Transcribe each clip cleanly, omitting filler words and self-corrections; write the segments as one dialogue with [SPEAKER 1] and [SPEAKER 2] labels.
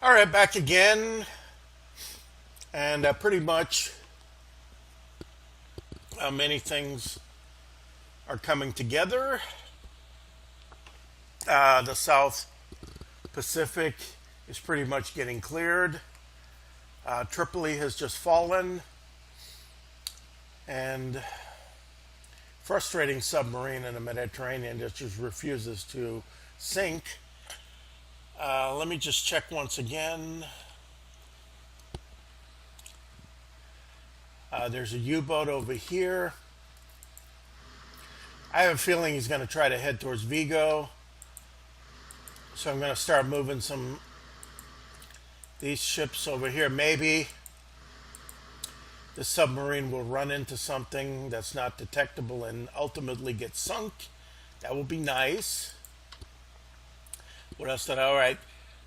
[SPEAKER 1] All right, back again, and pretty much many things are coming together. The South Pacific is pretty much getting cleared. Tripoli has just fallen, and frustrating submarine in the Mediterranean just refuses to sink. Let me just check once again. There's a U-boat over here. I have a feeling he's going to try to head towards Vigo. So I'm going to start moving these ships over here. Maybe the submarine will run into something that's not detectable and ultimately get sunk. That will be nice. What else did I? All right.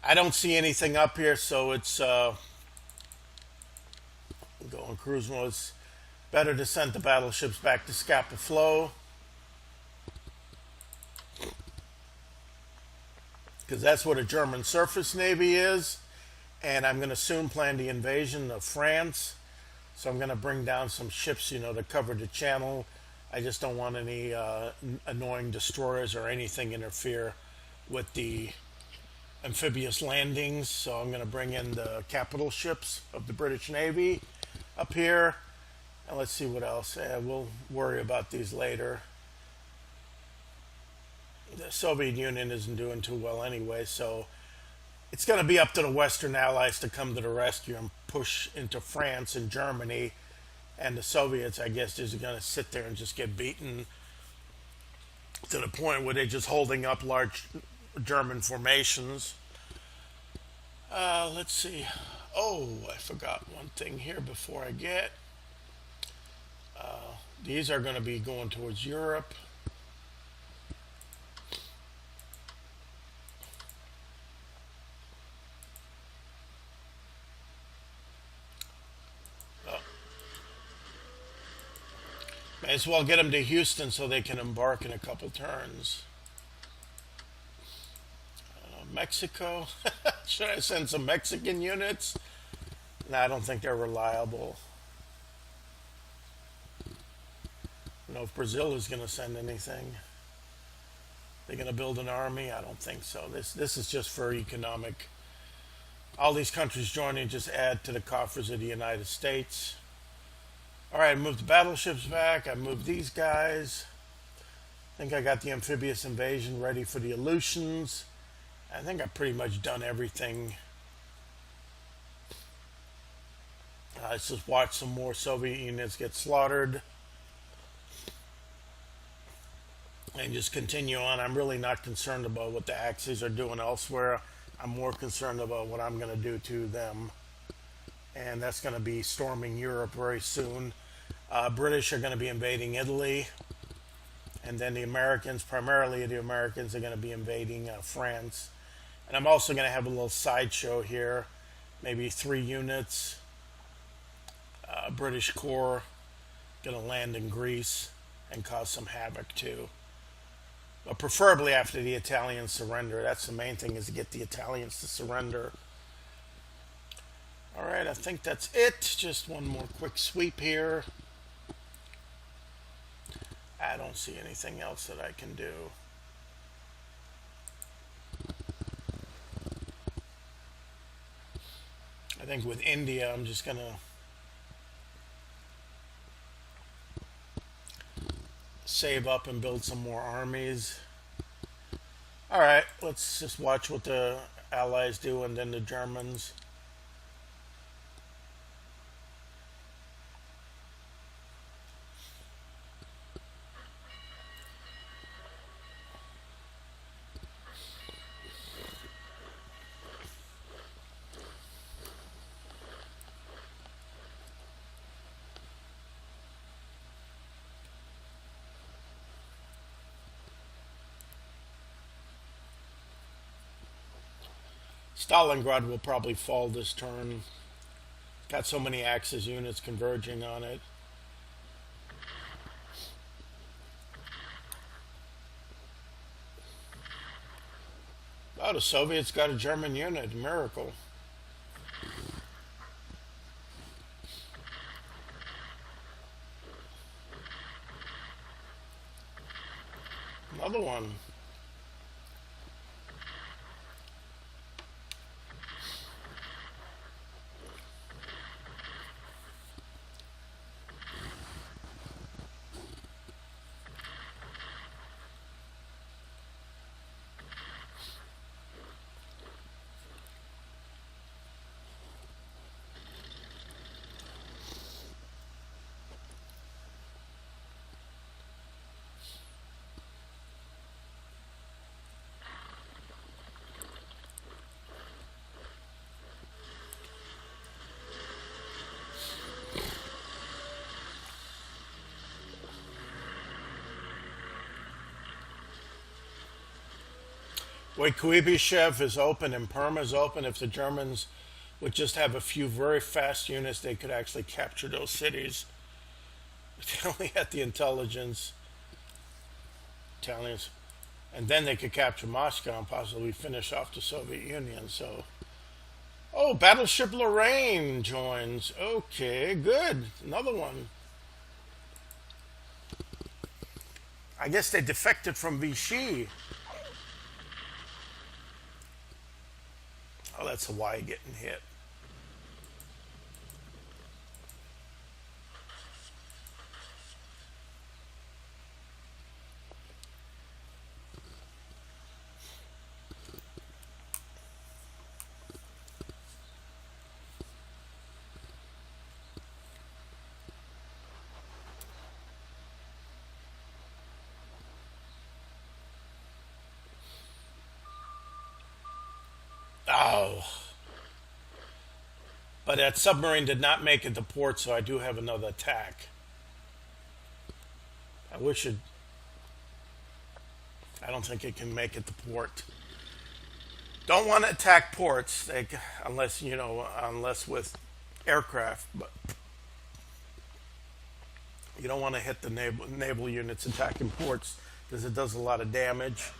[SPEAKER 1] I don't see anything up here, so it's going cruise mode. It's better to send the battleships back to Scapa Flow, because that's what a German surface navy is, and I'm going to soon plan the invasion of France. So I'm going to bring down some ships, to cover the channel. I just don't want any annoying destroyers or anything interfere with the amphibious landings. So I'm going to bring in the capital ships of the British Navy up here. And let's see what else. We'll worry about these later. The Soviet Union isn't doing too well anyway, so it's going to be up to the Western Allies to come to the rescue and push into France and Germany. And the Soviets, I guess, is going to sit there and just get beaten to the point where they're just holding up large German formations. Let's see. Oh, I forgot one thing here before I get. These are going to be going towards Europe. May as well get them to Houston so they can embark in a couple turns. Mexico. Should I send some Mexican units? No, I don't think they're reliable. I don't know if Brazil is going to send anything. They're going to build an army? I don't think so. This is just for economic. All these countries joining just add to the coffers of the United States. All right, I moved the battleships back. I moved these guys. I think I got the amphibious invasion ready for the Aleutians. I think I've pretty much done everything. Let's just watch some more Soviet units get slaughtered. And just continue on. I'm really not concerned about what the Axis are doing elsewhere. I'm more concerned about what I'm going to do to them. And that's going to be storming Europe very soon. British are going to be invading Italy. And then the Americans, primarily the Americans, are going to be invading France. And I'm also going to have a little sideshow here. Maybe 3 units. British Corps going to land in Greece and cause some havoc too. But preferably after the Italians surrender. That's the main thing, is to get the Italians to surrender. All right, I think that's it. Just one more quick sweep here. I don't see anything else that I can do. I think with India, I'm just going to save up and build some more armies. All right, let's just watch what the Allies do and then the Germans. Stalingrad will probably fall this turn. Got so many Axis units converging on it. Oh, the Soviets got a German unit. Miracle. Another one. WWII is open and Perm is open. If the Germans would just have a few very fast units, they could actually capture those cities. If they only had the intelligence, Italians, and then they could capture Moscow and possibly finish off the Soviet Union. So, oh, Battleship Lorraine joins. Okay, good. Another one. I guess they defected from Vichy. Oh, that's Hawaii getting hit. Oh. But that submarine did not make it to port, so I do have another attack. I wish it... I don't think it can make it to port. Don't want to attack ports, unless, unless with aircraft. But you don't want to hit the naval units attacking ports because it does a lot of damage.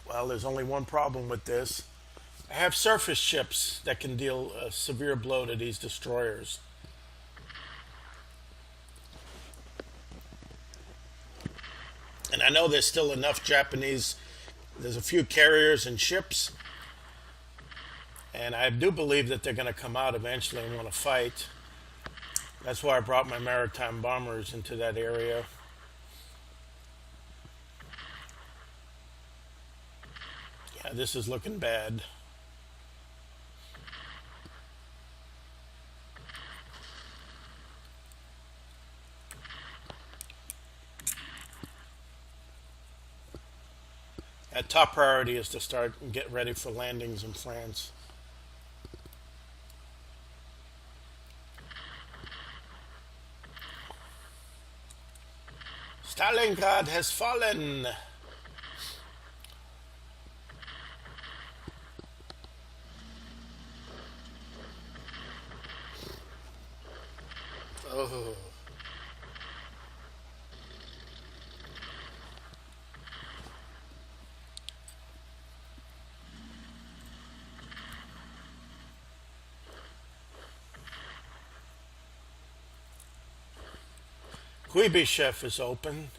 [SPEAKER 1] Well, there's only one problem with this. I have surface ships that can deal a severe blow to these destroyers. And I know there's still enough Japanese, there's a few carriers and ships. And I do believe that they're going to come out eventually and want to fight. That's why I brought my maritime bombers into that area. Yeah, this is looking bad. Top priority is to start and get ready for landings in France. Stalingrad has fallen. Oh. WWII is open.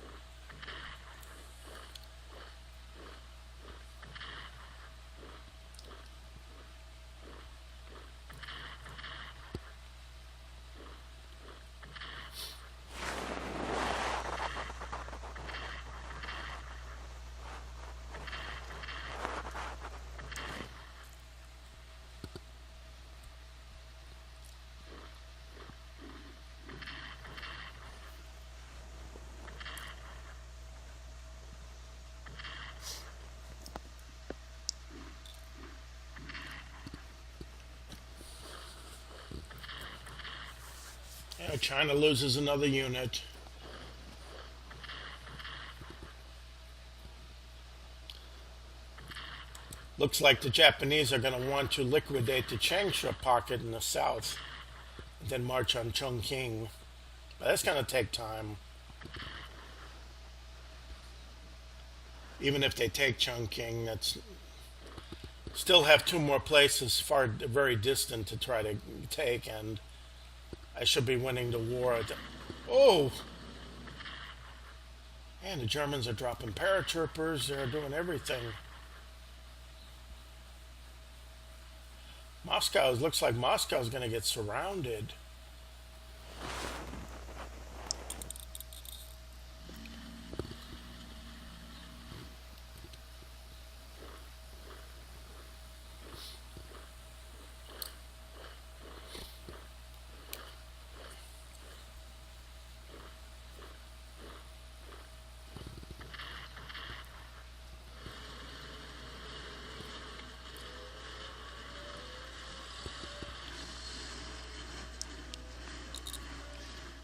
[SPEAKER 1] Yeah, China loses another unit. Looks like the Japanese are going to want to liquidate the Changsha pocket in the south and then march on Chongqing. But that's going to take time. Even if they take Chongqing, that's still have two more places very distant to try to take, and I should be winning the war. Oh! And the Germans are dropping paratroopers. They're doing everything. Moscow, it looks like Moscow's going to get surrounded.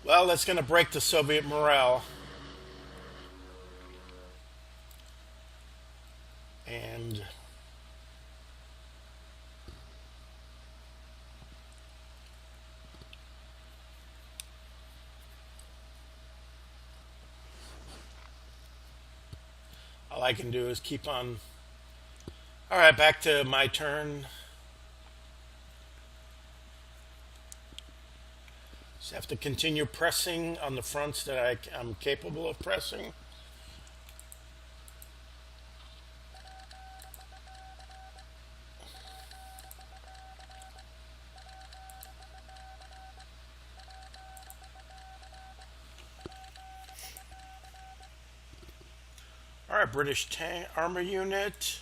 [SPEAKER 1] Well, that's going to break the Soviet morale. And all I can do is keep on. All right, back to my turn. Just have to continue pressing on the fronts that I'm capable of pressing. All right, British tank armor unit,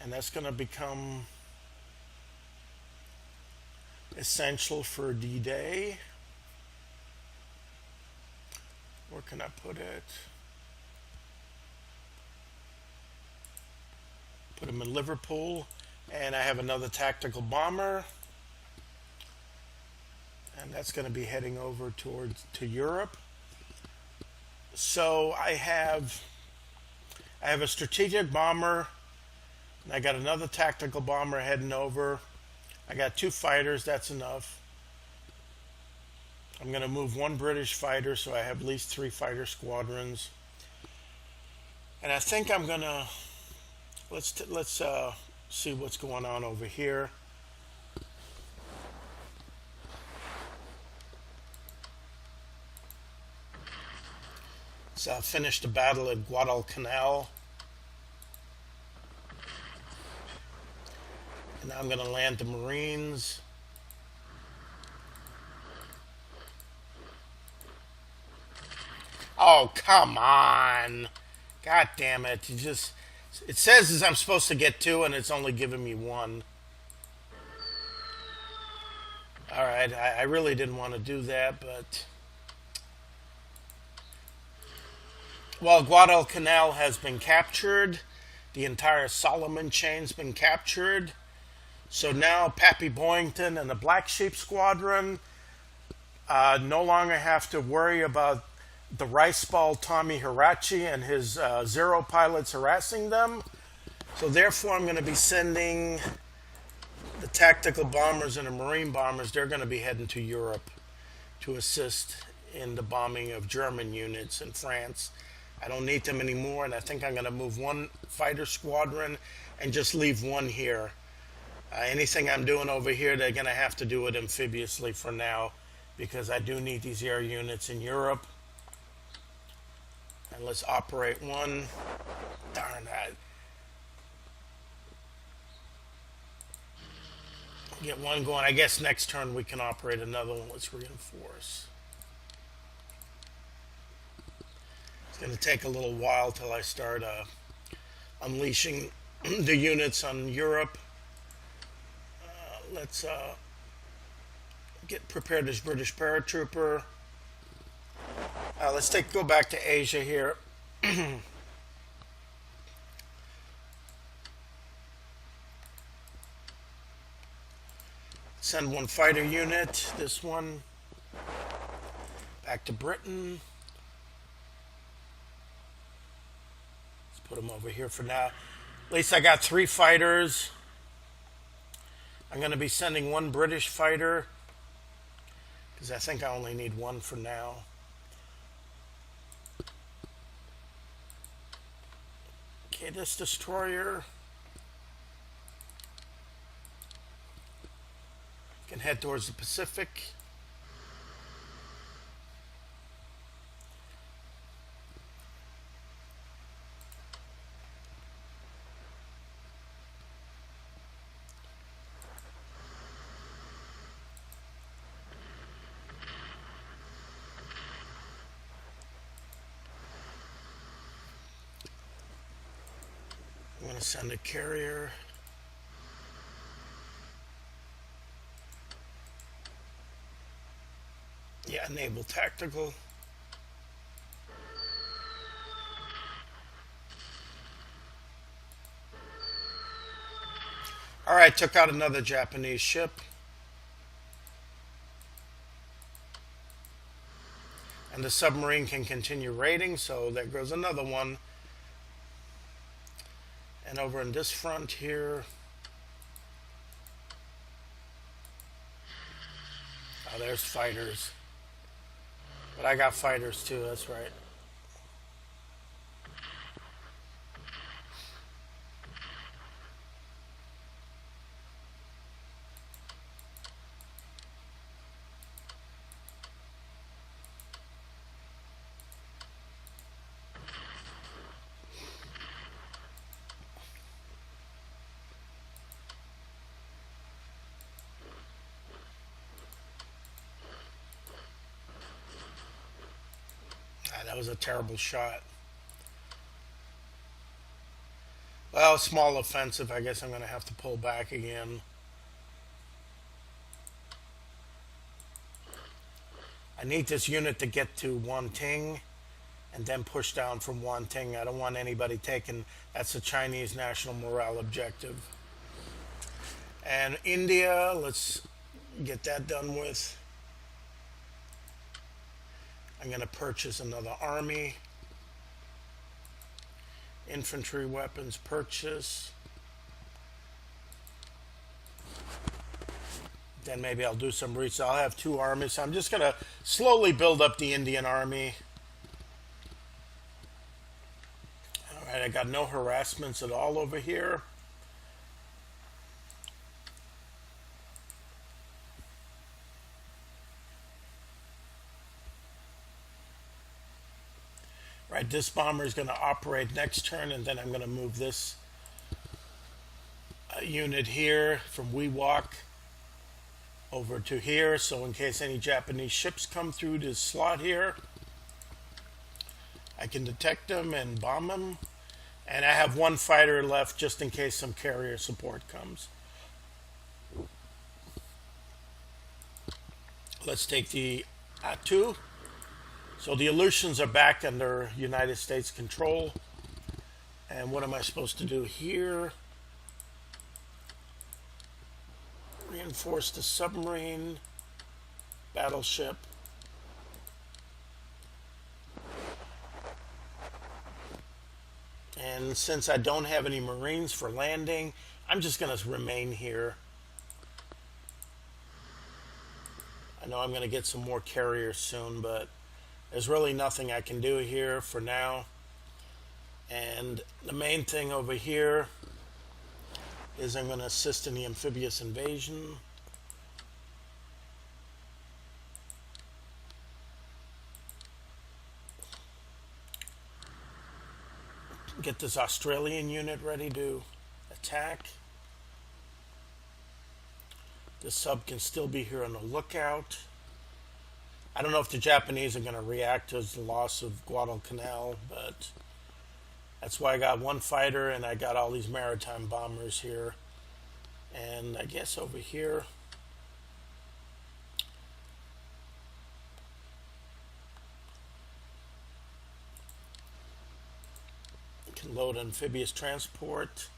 [SPEAKER 1] and that's going to become essential for D-Day. Where can I put it? Put them in Liverpool, and I have another tactical bomber, and that's going to be heading over to Europe. So I have a strategic bomber, and I got another tactical bomber heading over. I got 2 fighters, that's enough. I'm going to move 1 British fighter, so I have at least 3 fighter squadrons. And I think I'm going to, let's see what's going on over here. Let's finish the battle at Guadalcanal. And I'm going to land the Marines. Oh, come on. God damn it. It says I'm supposed to get 2 and it's only giving me 1. All right, I really didn't want to do that, but... Well, Guadalcanal has been captured. The entire Solomon chain's been captured. So now Pappy Boyington and the Black Sheep Squadron no longer have to worry about the rice ball Tommy Hirachi and his Zero pilots harassing them. So therefore I'm going to be sending the tactical bombers and the marine bombers. They're going to be heading to Europe to assist in the bombing of German units in France. I don't need them anymore, and I think I'm going to move 1 fighter squadron and just leave 1 here. Anything I'm doing over here, they're going to have to do it amphibiously for now, because I do need these air units in Europe. And let's operate 1. Darn that. Get 1 going. I guess next turn we can operate another one. Let's reinforce. It's going to take a little while till I start unleashing the units on Europe. Let's get prepared as British paratrooper. Let's go back to Asia here. Send 1 fighter unit, this one, back to Britain. Let's put them over here for now. At least I got 3 fighters. I'm going to be sending 1 British fighter, because I think I only need 1 for now. Okay, this destroyer can head towards the Pacific. going to send a carrier. Yeah, enable tactical. All right, took out another Japanese ship. And the submarine can continue raiding, so there goes another one. And over in this front here, oh, there's fighters. But I got fighters too, that's right. Ah, that was a terrible shot. Well, small offensive. I guess I'm going to have to pull back again. I need this unit to get to Wanting and then push down from Wanting. I don't want anybody taking, that's the Chinese national morale objective. And India, let's get that done with. I'm going to purchase another army. Infantry weapons purchase. Then maybe I'll do some research. I'll have two armies. So I'm just going to slowly build up the Indian army. All right, I got no harassments at all over here. Right, this bomber is going to operate next turn, and then I'm going to move this unit here from WWII over to here, so in case any Japanese ships come through this slot here, I can detect them and bomb them. And I have one fighter left just in case some carrier support comes. Let's take the A2. So the Aleutians are back under United States control. And what am I supposed to do here? Reinforce the submarine, battleship. And since I don't have any Marines for landing, I'm just going to remain here. I know I'm going to get some more carriers soon, but there's really nothing I can do here for now. And the main thing over here is I'm going to assist in the amphibious invasion. Get this Australian unit ready to attack. The sub can still be here on the lookout. I don't know if the Japanese are going to react to the loss of Guadalcanal, but that's why I got one fighter and I got all these maritime bombers here. And I guess over here, you can load amphibious transport.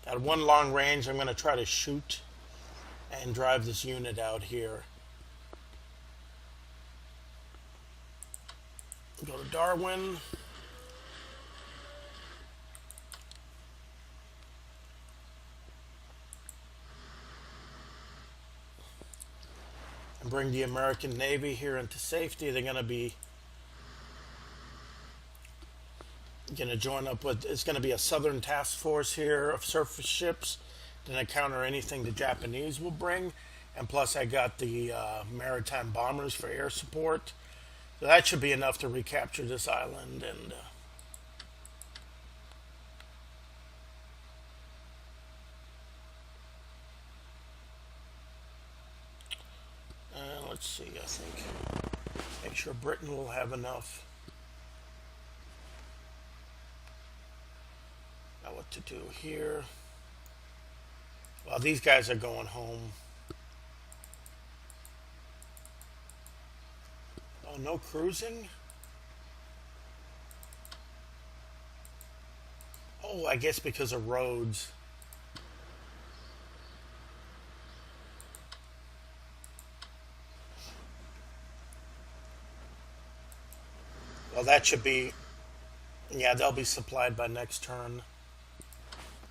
[SPEAKER 1] Got one long range. I'm going to try to shoot and drive this unit out here. Go to Darwin. And bring the American Navy here into safety. They're going to be join up with, it's going to be a Southern Task Force here of surface ships to counter anything the Japanese will bring. And plus I got the maritime bombers for air support. So that should be enough to recapture this island. And let's see, I think, make sure Britain will have enough. Now what to do here? Well, these guys are going home. Oh, no cruising? Oh, I guess because of roads. Well, that should be... Yeah, they'll be supplied by next turn.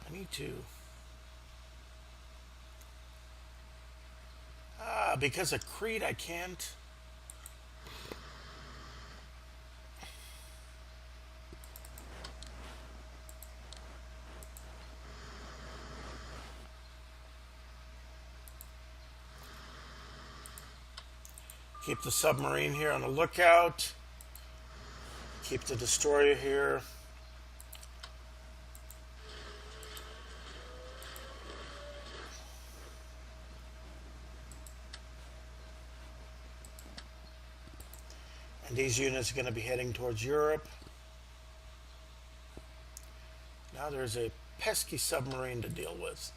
[SPEAKER 1] I need to... because of Crete, I can't... Keep the submarine here on the lookout. Keep the destroyer here. And these units are going to be heading towards Europe. Now there's a pesky submarine to deal with.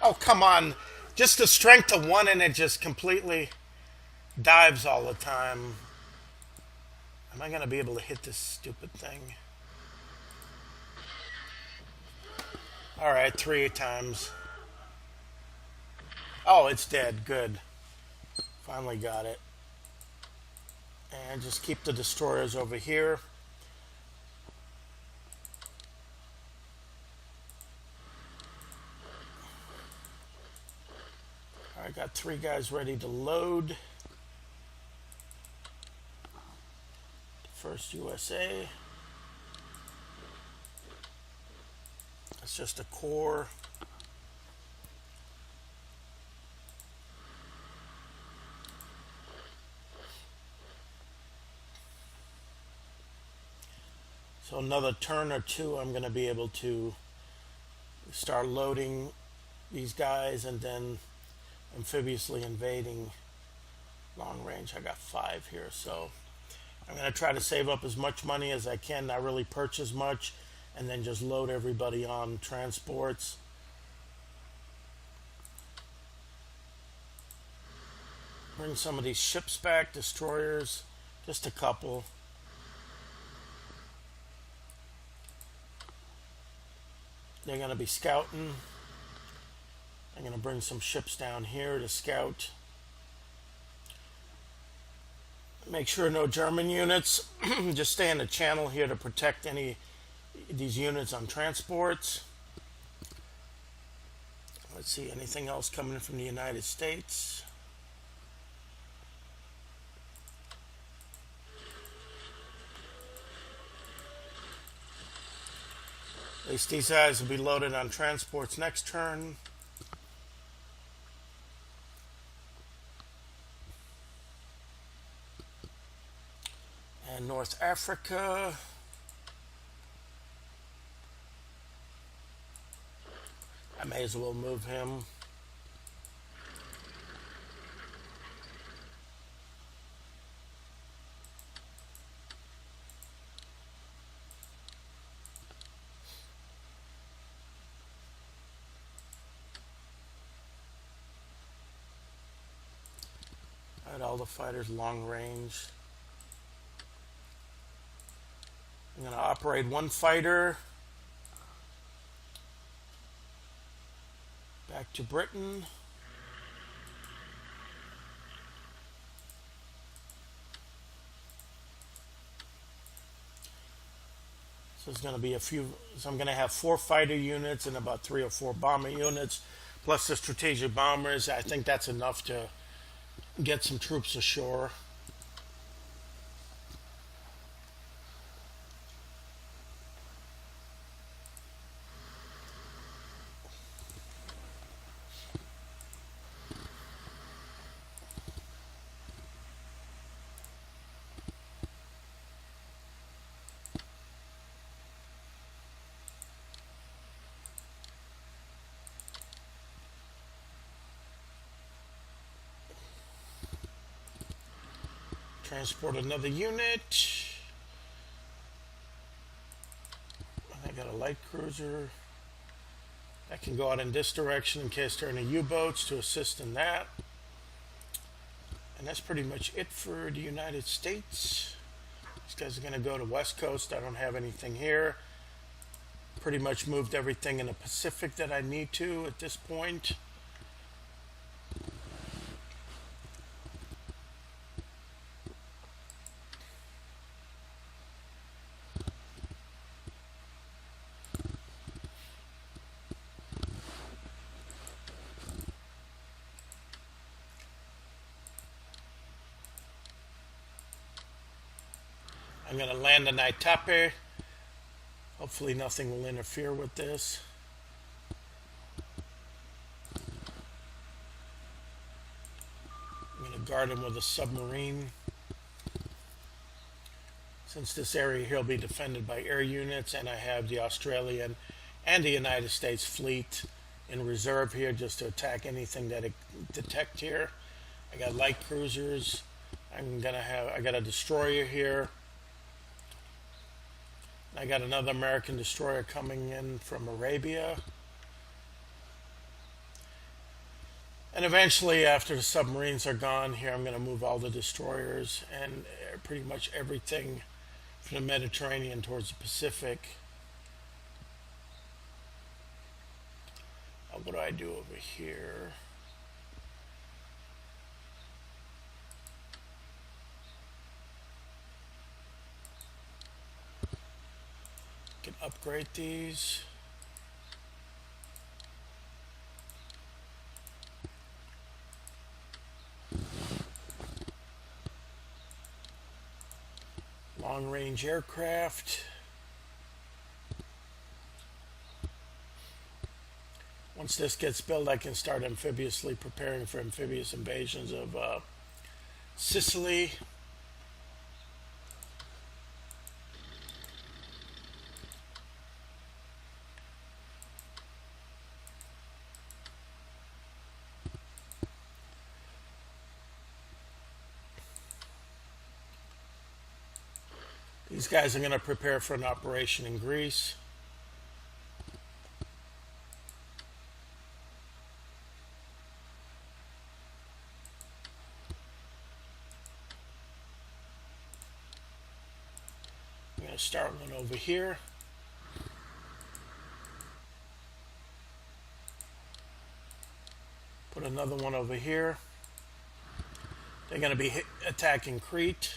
[SPEAKER 1] Oh, come on. Just the strength of one and it just completely dives all the time. Am I going to be able to hit this stupid thing? All right, 3 times. Oh, it's dead. Good. Finally got it. And just keep the destroyers over here. I got 3 guys ready to load. First USA. That's just a core. So another turn or two, I'm going to be able to start loading these guys and then amphibiously invading long range. I got 5 here, so I'm going to try to save up as much money as I can, not really purchase much, and then just load everybody on transports. Bring some of these ships back, destroyers, just a couple. They're going to be scouting. I'm going to bring some ships down here to scout. Make sure no German units. Just stay in the channel here to protect any of these units on transports. Let's see, anything else coming from the United States? At least these guys will be loaded on transports next turn. And North Africa. I may as well move him. All the fighters long range. I'm going to operate 1 fighter back to Britain. So it's going to be a few. So I'm going to have 4 fighter units and about 3 or 4 bomber units, plus the strategic bombers. I think that's enough to get some troops ashore. Transport another unit. I got a light cruiser. I can go out in this direction in case there are any U-boats to assist in that. And that's pretty much it for the United States. These guys are going to go to West Coast. I don't have anything here. Pretty much moved everything in the Pacific that I need to at this point. I'm going to land in Naitape. Hopefully nothing will interfere with this. I'm going to guard him with a submarine. Since this area here will be defended by air units, and I have the Australian and the United States fleet in reserve here just to attack anything that it detect here. I got light cruisers. I got a destroyer here. I got another American destroyer coming in from Arabia. And eventually, after the submarines are gone here, I'm going to move all the destroyers and pretty much everything from the Mediterranean towards the Pacific. What do I do over here? Can upgrade these. Long-range aircraft. Once this gets built, I can start amphibiously preparing for amphibious invasions of Sicily. These guys are going to prepare for an operation in Greece. I'm going to start one over here. Put another one over here. They're going to be attacking Crete.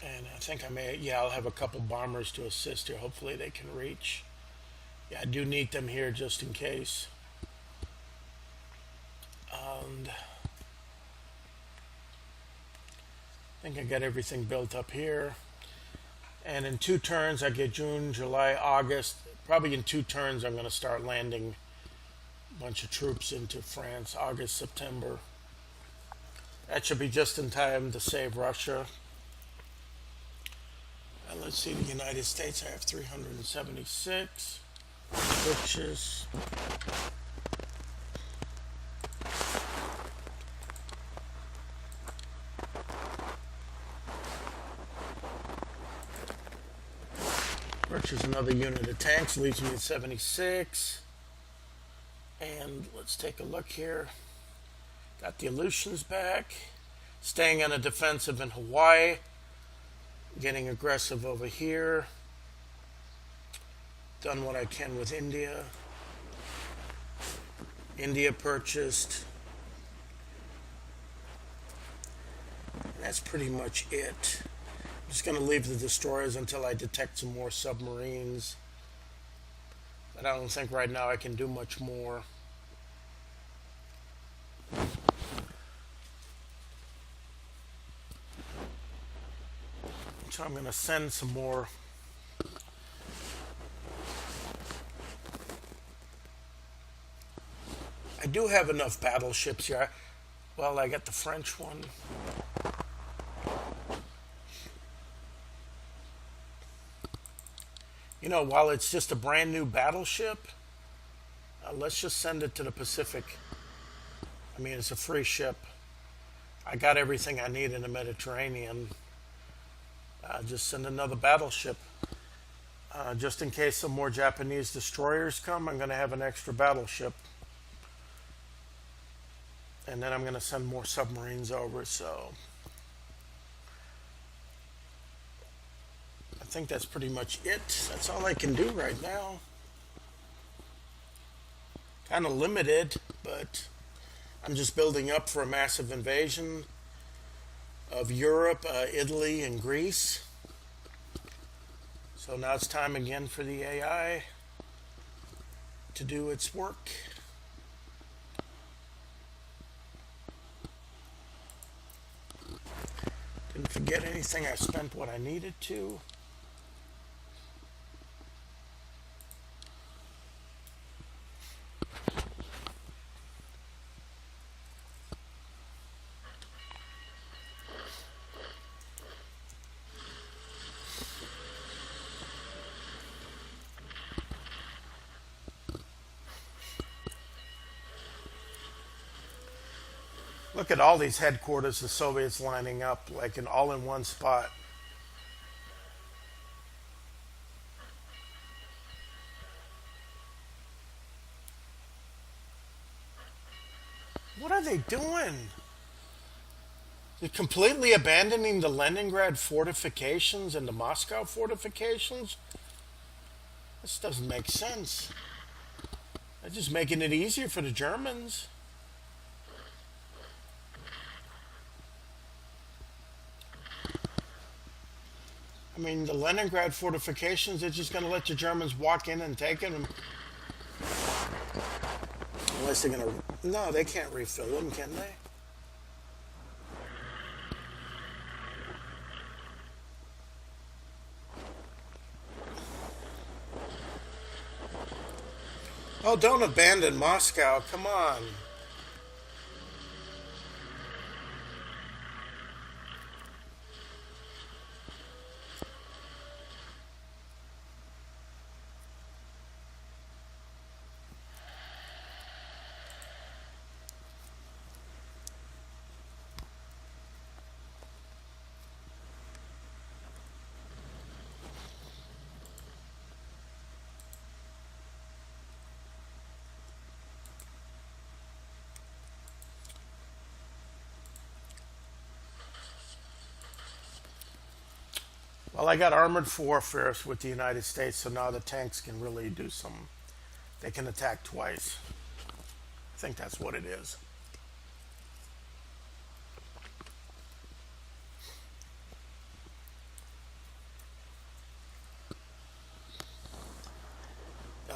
[SPEAKER 1] And I think I'll have a couple bombers to assist here. Hopefully they can reach. Yeah, I do need them here just in case. And I think I got everything built up here. And in 2 turns, I get June, July, August. Probably in 2 turns, I'm going to start landing a bunch of troops into France. August, September. That should be just in time to save Russia. And let's see, the United States, I have 376. Switches. Purchase another unit of tanks, leaves me at 76. And let's take a look here. Got the Aleutians back. Staying on a defensive in Hawaii. Getting aggressive over here. Done what I can with India. India purchased. And that's pretty much it. I'm just going to leave the destroyers until I detect some more submarines. But I don't think right now I can do much more. So I'm going to send some more. I do have enough battleships here. Well, I got the French one. While it's just a brand new battleship, let's just send it to the Pacific. I mean, it's a free ship. I got everything I need in the Mediterranean. Just send another battleship. Just in case some more Japanese destroyers come, I'm going to have an extra battleship. And then I'm going to send more submarines over, so I think that's pretty much it. That's all I can do right now. Kind of limited, but I'm just building up for a massive invasion of Europe, Italy, and Greece. So now it's time again for the AI to do its work. Didn't forget anything. I spent what I needed to. Look at all these headquarters, the Soviets lining up like all in one spot. What are they doing? They're completely abandoning the Leningrad fortifications and the Moscow fortifications? This doesn't make sense. They're just making it easier for the Germans. I mean, the Leningrad fortifications, they're just going to let the Germans walk in and take it. Unless they're going to... No, they can't refill them, can they? Oh, don't abandon Moscow. Come on. Well, I got armored warfare with the United States, so now the tanks can really do some. They can attack twice. I think that's what it is.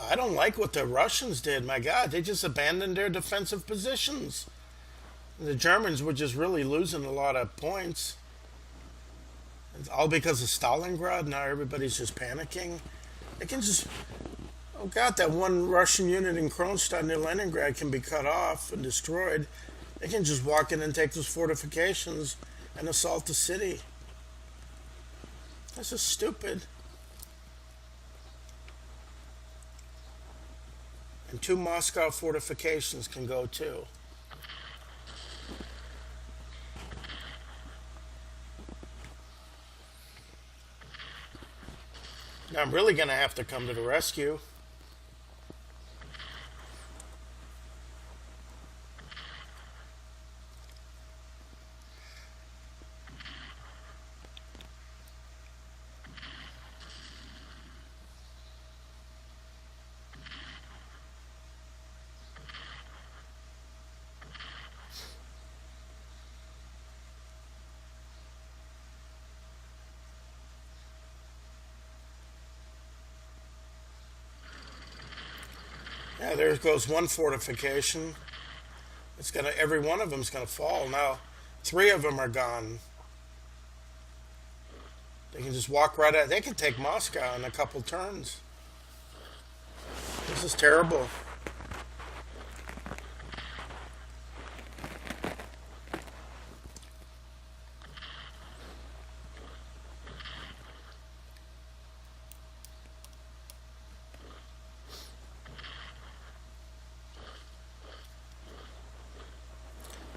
[SPEAKER 1] I don't like what the Russians did. My God, they just abandoned their defensive positions. The Germans were just really losing a lot of points. It's all because of Stalingrad. Now everybody's just panicking. They can just... Oh, God, that one Russian unit in Kronstadt near Leningrad can be cut off and destroyed. They can just walk in and take those fortifications and assault the city. This is stupid. And 2 Moscow fortifications can go too. Now I'm really going to have to come to the rescue. Yeah, there goes one fortification. It's gonna. Every one of them's gonna fall. Now, 3 of them are gone. They can just walk right out. They can take Moscow in a couple turns. This is terrible.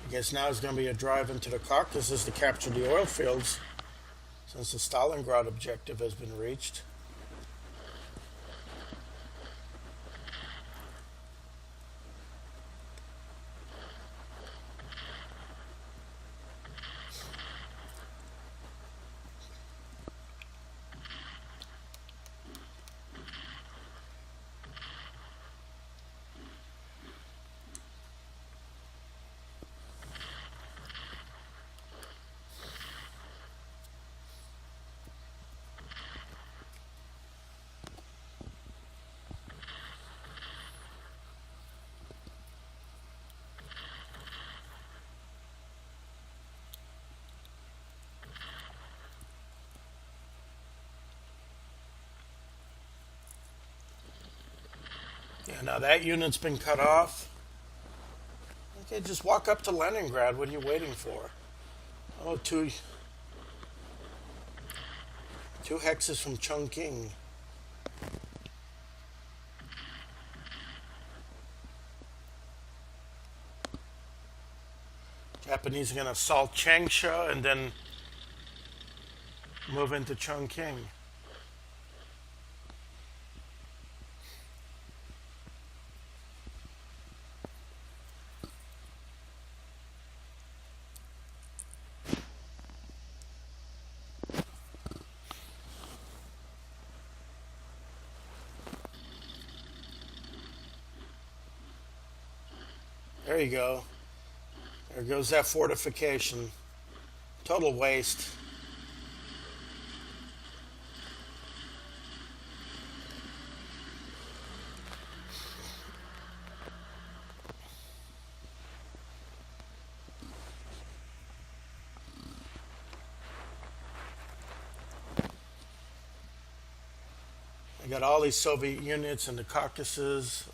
[SPEAKER 1] I guess now is going to be a drive into the Caucasus to capture the oil fields since the Stalingrad objective has been reached. Yeah, now that unit's been cut off. Okay, just walk up to Leningrad. What are you waiting for? Oh, two hexes from Chongqing. Japanese are going to assault Changsha and then move into Chongqing. There you go. There goes that fortification. Total waste. I got all these Soviet units in the Caucasus.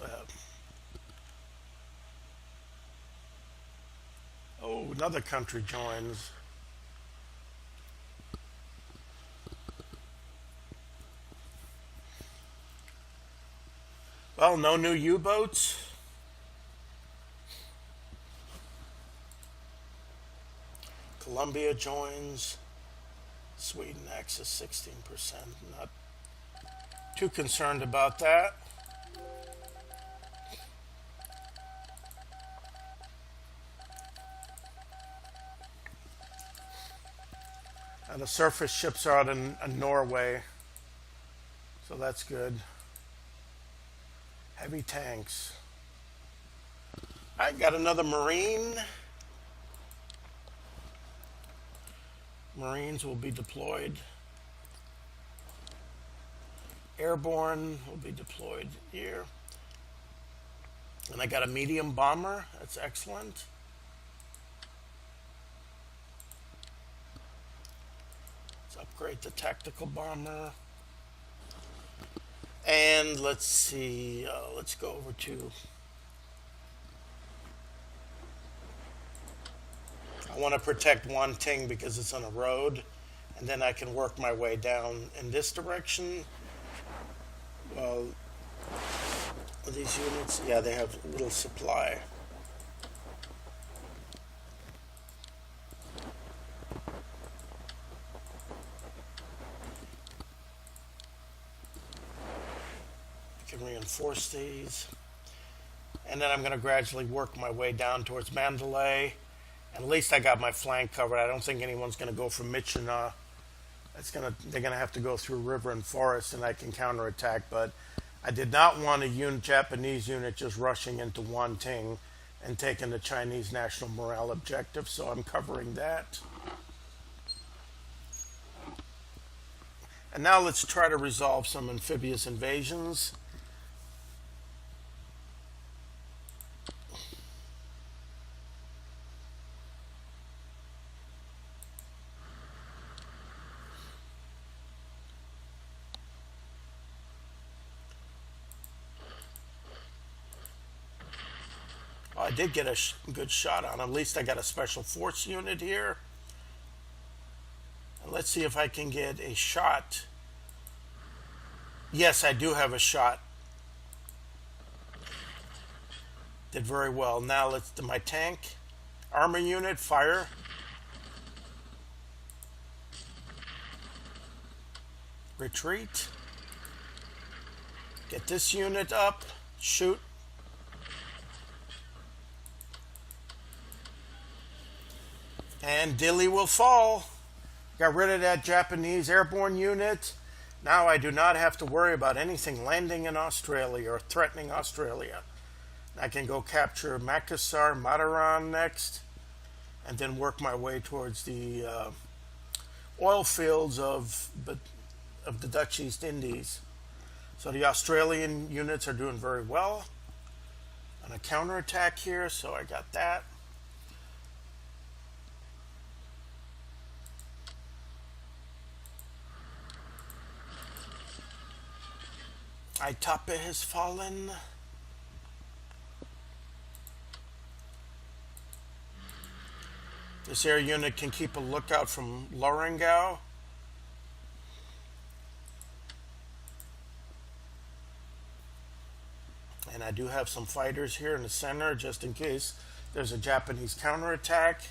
[SPEAKER 1] Oh, another country joins. Well, no new U-boats. Colombia joins. Sweden access 16%. Not too concerned about that. And the surface ships are out in Norway, so that's good. Heavy tanks. I got another Marine. Marines will be deployed. Airborne will be deployed here. And I got a medium bomber. That's excellent. Let's upgrade the tactical bomber. And let's see. Let's go over to... I want to protect Wanting because it's on a road. And then I can work my way down in this direction. Well, these units, yeah, they have little supply. I can reinforce these. And then I'm going to gradually work my way down towards Mandalay. At least I got my flank covered. I don't think anyone's going to go from Myitkyina. They're going to have to go through river and forest, and I can counterattack. But I did not want a Japanese unit just rushing into Wanting and taking the Chinese national morale objective, so I'm covering that. And now let's try to resolve some amphibious invasions. I did get a good shot on him. At least I got a special force unit here. And let's see if I can get a shot. Yes, I do have a shot. Did very well. Now let's do my tank. Armor unit, fire. Retreat. Get this unit up. Shoot. And Dili will fall. Got rid of that Japanese airborne unit. Now I do not have to worry about anything landing in Australia or threatening Australia. I can go capture Makassar, Mataran next, and then work my way towards the oil fields of the Dutch East Indies. So the Australian units are doing very well on a counterattack here, so I got that. Aitape has fallen. This air unit can keep a lookout from Lorengau. And I do have some fighters here in the center just in case there's a Japanese counterattack.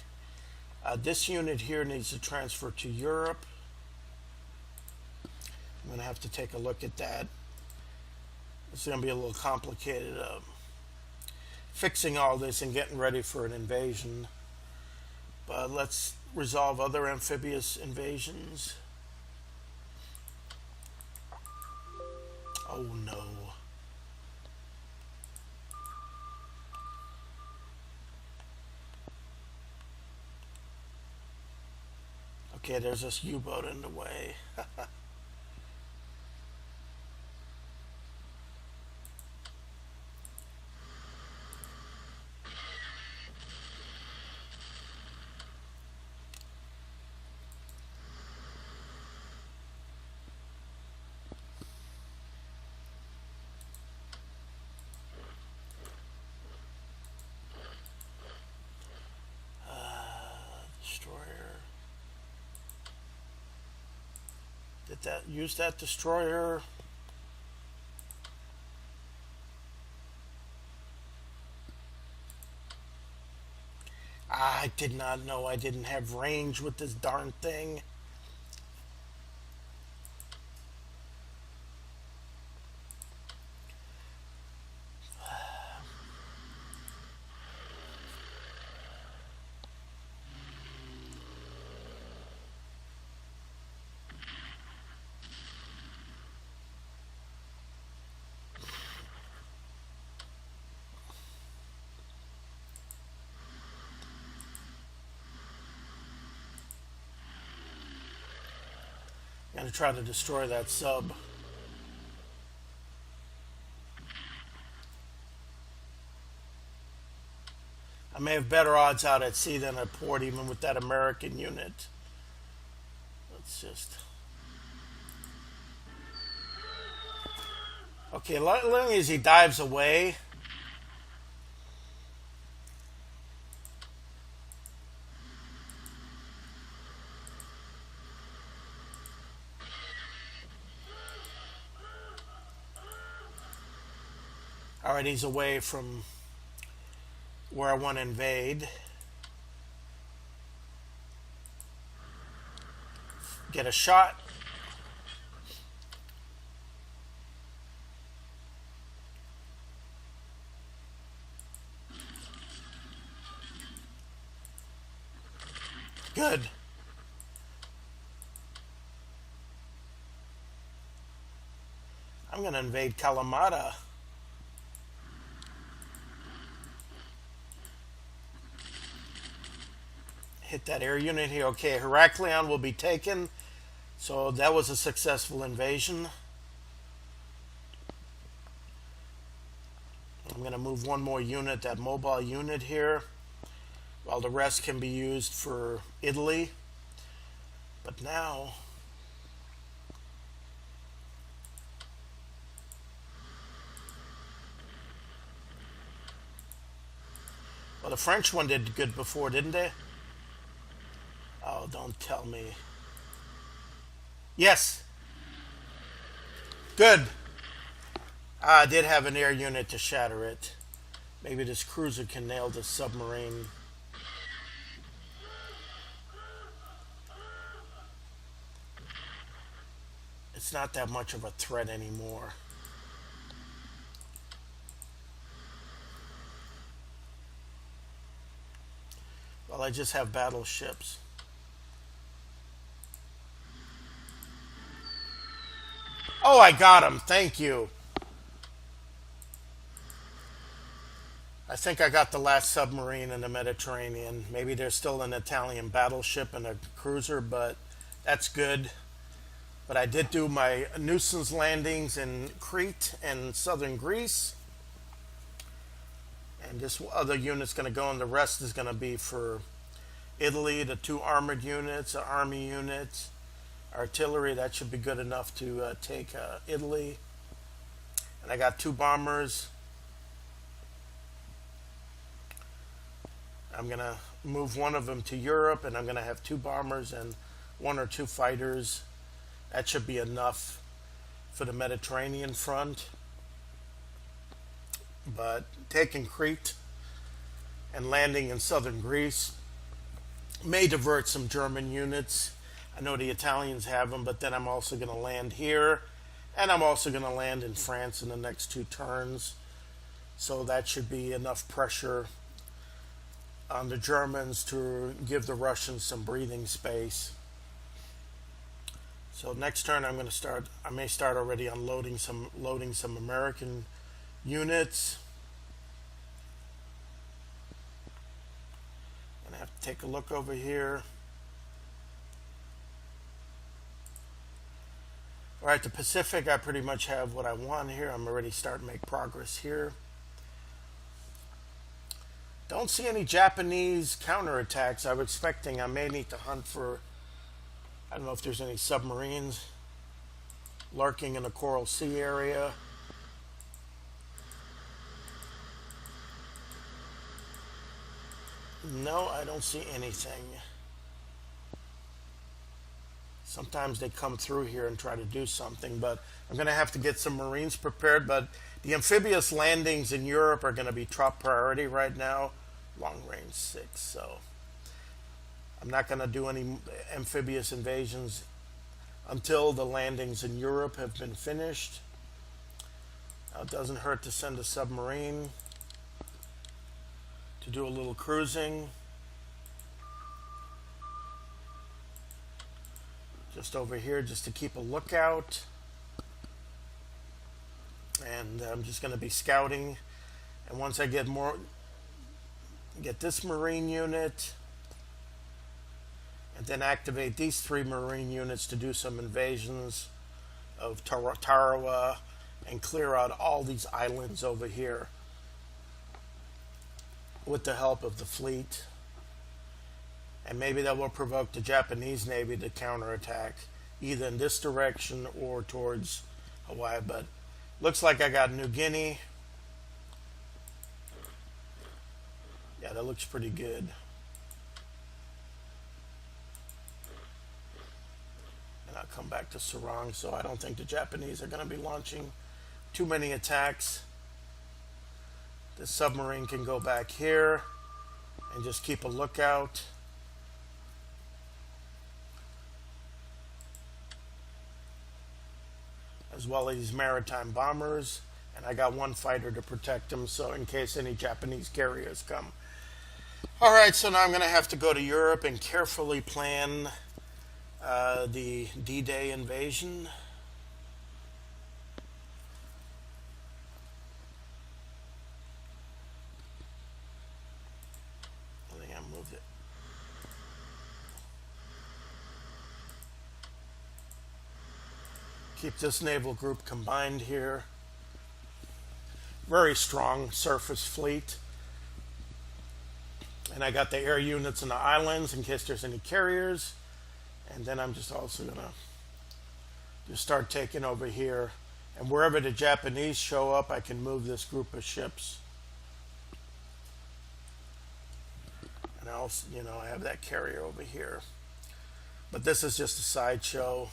[SPEAKER 1] This unit here needs to transfer to Europe. I'm going to have to take a look at that. It's going to be a little complicated fixing all this and getting ready for an invasion. But let's resolve other amphibious invasions. Oh no. Okay, there's this U-boat in the way. Use that destroyer. I did not know I didn't have range with this darn thing. I'm going to try to destroy that sub. I may have better odds out at sea than at port, even with that American unit. Let's just... Okay, long as he dives away. Alright, he's away from where I want to invade. Get a shot. Good. I'm going to invade Kalamata. Hit that air unit here. Okay, Heraklion will be taken. So that was a successful invasion. I'm going to move one more unit, that mobile unit here, while the rest can be used for Italy. But now... Well, the French one did good before, didn't they? Oh, don't tell me. Yes. Good. I did have an air unit to shatter it. Maybe this cruiser can nail the submarine. It's not that much of a threat anymore. Well, I just have battleships. Oh, I got him. Thank you. I think I got the last submarine in the Mediterranean. Maybe there's still an Italian battleship and a cruiser, but that's good. But I did do my nuisance landings in Crete and southern Greece. And this other unit's going to go, and the rest is going to be for Italy, the 2 armored units, an army unit, artillery. That should be good enough to take Italy. And I got 2 bombers. I'm going to move one of them to Europe, and I'm going to have 2 bombers and 1 or 2 fighters. That should be enough for the Mediterranean front. But taking Crete and landing in southern Greece may divert some German units. I know the Italians have them, but then I'm also going to land here, and I'm also going to land in France in the next 2 turns. So that should be enough pressure on the Germans to give the Russians some breathing space. So next turn I'm going to start. I may start already loading some American units. And I have to take a look over here. All right, the Pacific, I pretty much have what I want here. I'm already starting to make progress here. Don't see any Japanese counterattacks. I was expecting I may need to hunt for, I don't know if there's any submarines lurking in the Coral Sea area. No, I don't see anything. Sometimes they come through here and try to do something, but I'm going to have to get some Marines prepared. But the amphibious landings in Europe are going to be top priority right now. Long range 6, so I'm not going to do any amphibious invasions until the landings in Europe have been finished. Now, it doesn't hurt to send a submarine to do a little cruising. Just over here, just to keep a lookout. And I'm just going to be scouting. And once I get this Marine unit, and then activate these 3 Marine units to do some invasions of Tarawa and clear out all these islands over here with the help of the fleet. And maybe that will provoke the Japanese Navy to counterattack either in this direction or towards Hawaii. But looks like I got New Guinea. Yeah, that looks pretty good. And I'll come back to Sarang, so I don't think the Japanese are going to be launching too many attacks. The submarine can go back here and just keep a lookout. As well as these maritime bombers. And I got 1 fighter to protect them, so in case any Japanese carriers come. All right, so now I'm going to have to go to Europe and carefully plan the D-Day invasion. I think I moved it. Keep this naval group combined here. Very strong surface fleet. And I got the air units in the islands in case there's any carriers. And then I'm just also going to just start taking over here. And wherever the Japanese show up, I can move this group of ships. And I also, I have that carrier over here. But this is just a sideshow.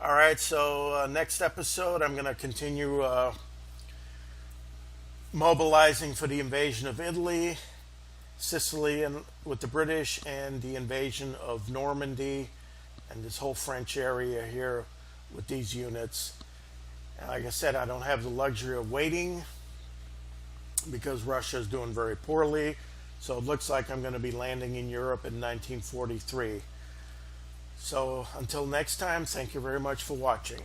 [SPEAKER 1] All right, so next episode, I'm going to continue mobilizing for the invasion of Italy, Sicily, and with the British, and the invasion of Normandy and this whole French area here with these units. And like I said, I don't have the luxury of waiting because Russia is doing very poorly. So it looks like I'm going to be landing in Europe in 1943. So until next time, thank you very much for watching.